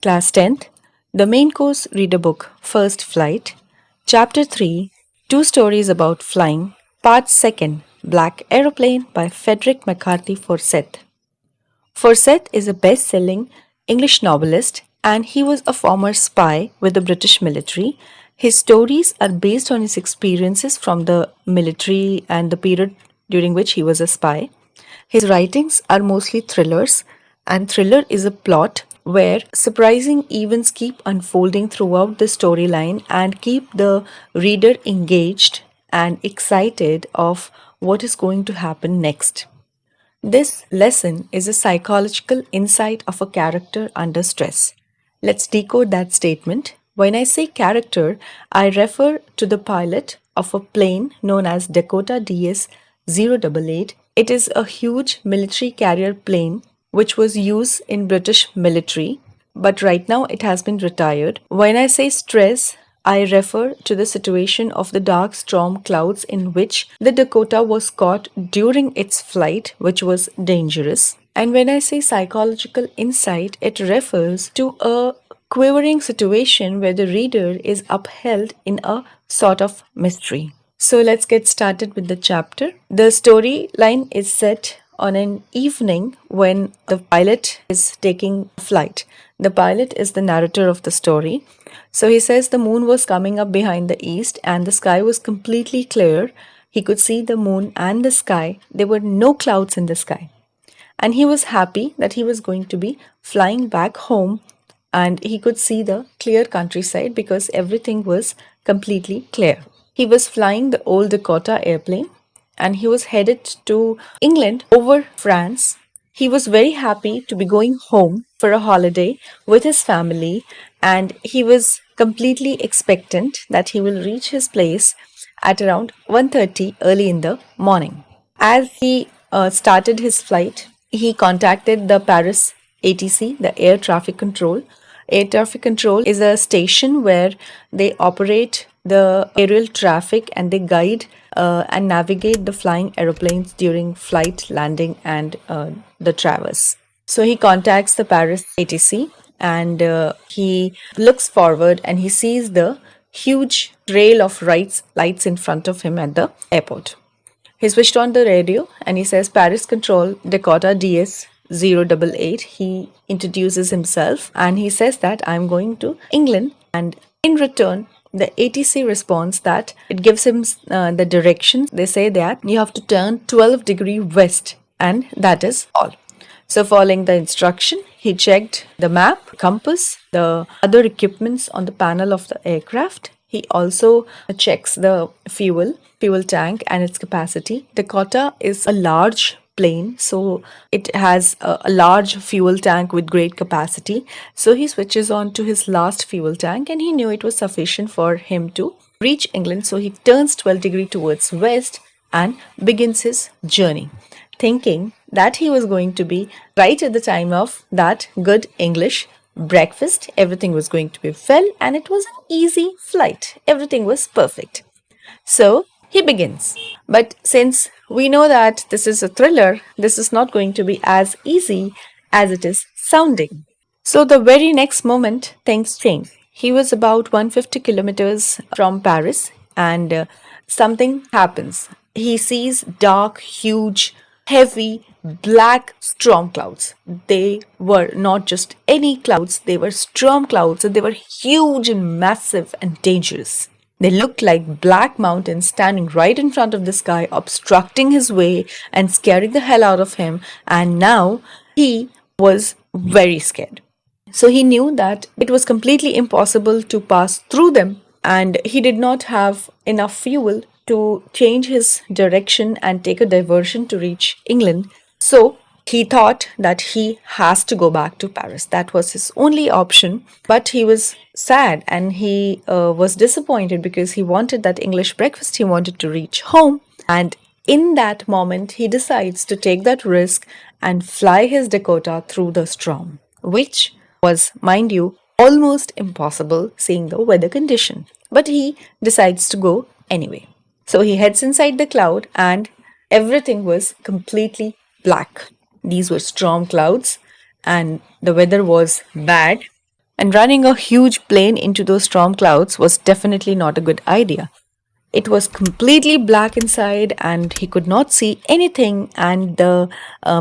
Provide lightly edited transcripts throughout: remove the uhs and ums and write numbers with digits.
Class 10th, the main course reader book, First Flight, Chapter 3, Two Stories About Flying, Part 2nd, Black Aeroplane by Frederick McCarthy Forsyth. Forsyth is a best selling English novelist and he was a former spy with the British military. His stories are based on his experiences from the military and the period during which he was a spy. His writings are mostly thrillers, and thriller is a plot where surprising events keep unfolding throughout the storyline and keep the reader engaged and excited of what is going to happen next. This lesson is a psychological insight of a character under stress. Let's decode that statement. When I say character, I refer to the pilot of a plane known as Dakota DS 088. It is a huge military carrier plane which was used in British military, but right now it has been retired. When I say stress, I refer to the situation of the dark storm clouds in which the Dakota was caught during its flight, which was dangerous. And when I say psychological insight, it refers to a quivering situation where the reader is upheld in a sort of mystery. So let's get started with the chapter. The storyline is set on an evening when the pilot is taking flight. The pilot is the narrator of the story. So he says the moon was coming up behind the east and the sky was completely clear. He could see the moon and the sky. There were no clouds in the sky. And he was happy that he was going to be flying back home and he could see the clear countryside because everything was completely clear. He was flying the old Dakota airplane and he was headed to England over France. He was very happy to be going home for a holiday with his family and he was completely expectant that he will reach his place at around 1:30 early in the morning. As he started his flight, he contacted the Paris ATC, the Air Traffic Control. Air Traffic Control is a station where they operate the aerial traffic and they guide and navigate the flying aeroplanes during flight, landing, and the traverse. So he contacts the Paris ATC and he looks forward and he sees the huge trail of lights in front of him at the airport. He switched on the radio and he says, Paris Control, Dakota DS 088. He introduces himself and he says that I'm going to England. And in return, the ATC responds that it gives him the direction. They say that you have to turn 12-degree west, and that is all. So, following the instruction, he checked the map, compass, the other equipments on the panel of the aircraft. He also checks the fuel tank and its capacity. Dakota is a large plane, so it has a large fuel tank with great capacity. So he switches on to his last fuel tank and he knew it was sufficient for him to reach England. So he turns 12-degree towards west and begins his journey, thinking that he was going to be right at the time of that good English breakfast. Everything was going to be well and it was an easy flight. Everything was perfect. So he begins. But since we know that this is a thriller, this is not going to be as easy as it is sounding. So the very next moment, things change. He was about 150 kilometers from Paris and something happens. He sees dark, huge, heavy, black storm clouds. They were not just any clouds, they were storm clouds and they were huge and massive and dangerous. They looked like black mountains standing right in front of the sky, obstructing his way and scaring the hell out of him. And now he was very scared. So he knew that it was completely impossible to pass through them, and he did not have enough fuel to change his direction and take a diversion to reach England. So he thought that he has to go back to Paris. That was his only option. But he was sad and he was disappointed because he wanted that English breakfast. He wanted to reach home. And in that moment, he decides to take that risk and fly his Dakota through the storm, which was, mind you, almost impossible seeing the weather condition. But he decides to go anyway. So he heads inside the cloud and everything was completely black. These were storm clouds and the weather was bad. And running a huge plane into those storm clouds was definitely not a good idea. It was completely black inside, and he could not see anything. And the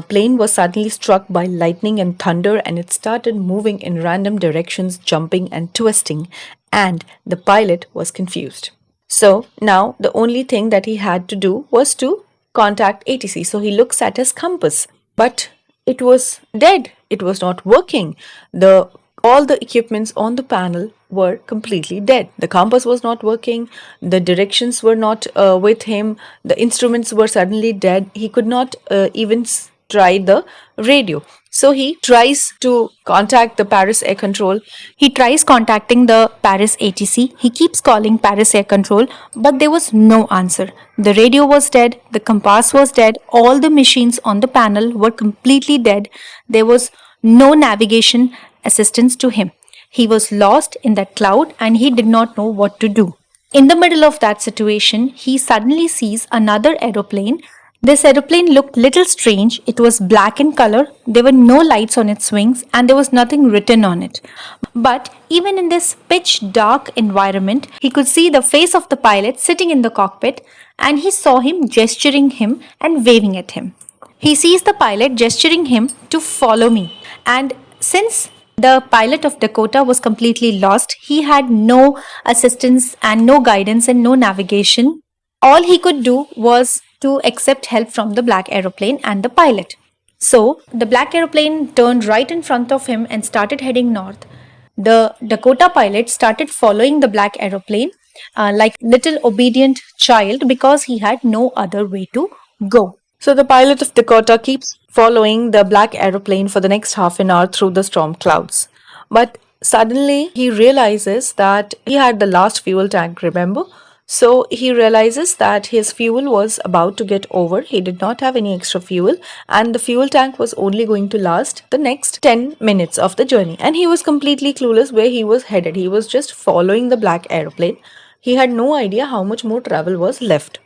plane was suddenly struck by lightning and thunder, and it started moving in random directions, jumping and twisting. And the pilot was confused. So now the only thing that he had to do was to contact ATC. So he looks at his compass, but it was dead. It was not working. The all the equipments on the panel were completely dead. The compass was not working. The directions were not with him. The instruments were suddenly dead. He could not even try the radio. So he tries to contact the Paris Air Control. He tries contacting the Paris ATC. He keeps calling Paris Air Control, but there was no answer. The radio was dead, the compass was dead, all the machines on the panel were completely dead. There was no navigation assistance to him. He was lost in that cloud and he did not know what to do. In the middle of that situation, he suddenly sees another aeroplane. This aeroplane looked little strange. It was black in color, there were no lights on its wings, and there was nothing written on it. But even in this pitch dark environment, he could see the face of the pilot sitting in the cockpit, and he saw him gesturing him and waving at him. He sees the pilot gesturing him to follow me. And since the pilot of Dakota was completely lost, he had no assistance and no guidance and no navigation. All he could do was to accept help from the black aeroplane and the pilot. So the black aeroplane turned right in front of him and started heading north. The Dakota pilot started following the black aeroplane like little obedient child because he had no other way to go. So the pilot of Dakota keeps following the black aeroplane for the next half an hour through the storm clouds. But suddenly he realizes that he had the last fuel tank, remember? So he realizes that his fuel was about to get over. He did not have any extra fuel, and the fuel tank was only going to last the next 10 minutes of the journey. And he was completely clueless where he was headed. He was just following the black aeroplane. He had no idea how much more travel was left.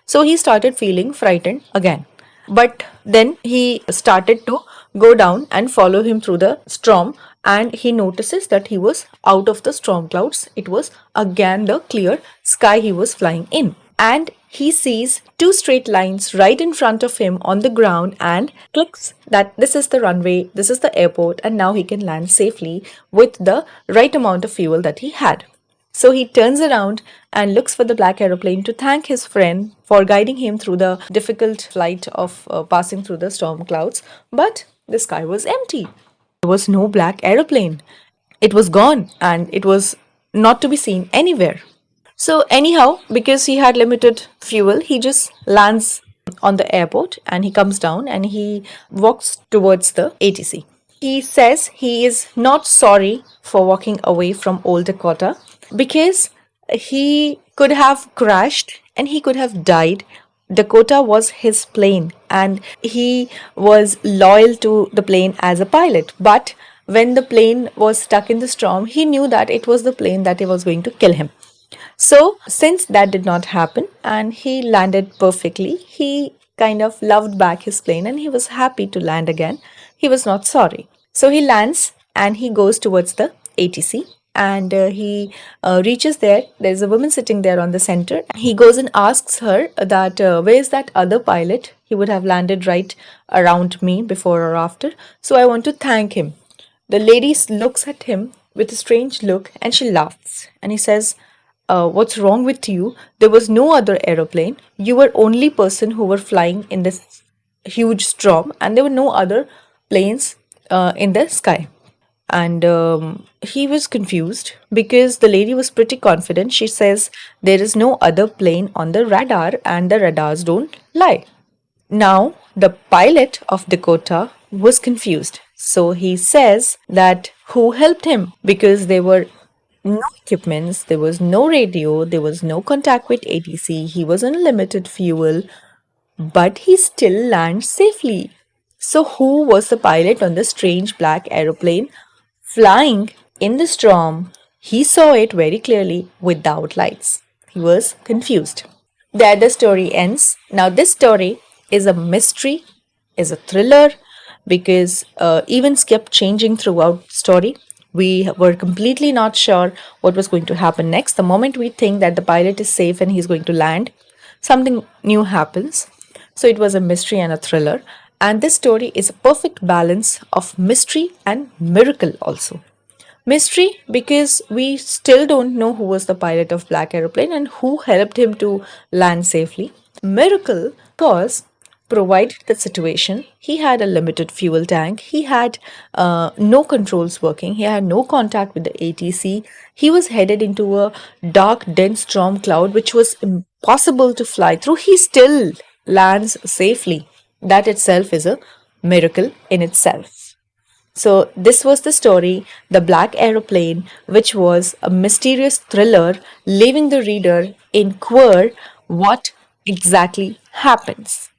So he started feeling frightened again. But then he started to go down and follow him through the storm, and he notices that he was out of the storm clouds. It was again the clear sky he was flying in. And he sees two straight lines right in front of him on the ground and clicks that this is the runway, this is the airport, and now he can land safely with the right amount of fuel that he had. So he turns around and looks for the black aeroplane to thank his friend for guiding him through the difficult flight of passing through the storm clouds. But the sky was empty. There was no black aeroplane. It was gone and it was not to be seen anywhere. So, anyhow, because he had limited fuel, he just lands on the airport and he comes down and he walks towards the ATC. He says he is not sorry for walking away from Old Dakota because he could have crashed and he could have died. Dakota was his plane and he was loyal to the plane as a pilot. But when the plane was stuck in the storm, he knew that it was the plane that was going to kill him. So, since that did not happen and he landed perfectly, he kind of loved back his plane and he was happy to land again. He was not sorry. So, he lands and he goes towards the ATC and he reaches there. There's a woman sitting there on the center. He goes and asks her that where's that other pilot? He would have landed right around me before or after. So, I want to thank him. The lady looks at him with a strange look and she laughs and he says, what's wrong with you? There was no other aeroplane. You were only person who were flying in this huge storm, and there were no other planes in the sky. And he was confused because the lady was pretty confident. She says there is no other plane on the radar, and the radars don't lie. Now, the pilot of Dakota was confused. So he says that who helped him because there were no equipments, there was no radio, there was no contact with ATC, he was on limited fuel, but he still lands safely. So, who was the pilot on the strange black aeroplane flying in the storm? He saw it very clearly without lights. He was confused. There the story ends. Now, this story is a mystery, is a thriller because events kept changing throughout the story. We were completely not sure what was going to happen next. The moment we think that the pilot is safe and he's going to land, something new happens. So it was a mystery and a thriller. And this story is a perfect balance of mystery and miracle also. Mystery because we still don't know who was the pilot of Black Aeroplane and who helped him to land safely. Miracle because provided the situation, he had a limited fuel tank, he had no controls working, he had no contact with the ATC, he was headed into a dark, dense storm cloud which was impossible to fly through. He still lands safely. That itself is a miracle in itself. So, this was the story, The Black Aeroplane, which was a mysterious thriller leaving the reader in queer what exactly happens.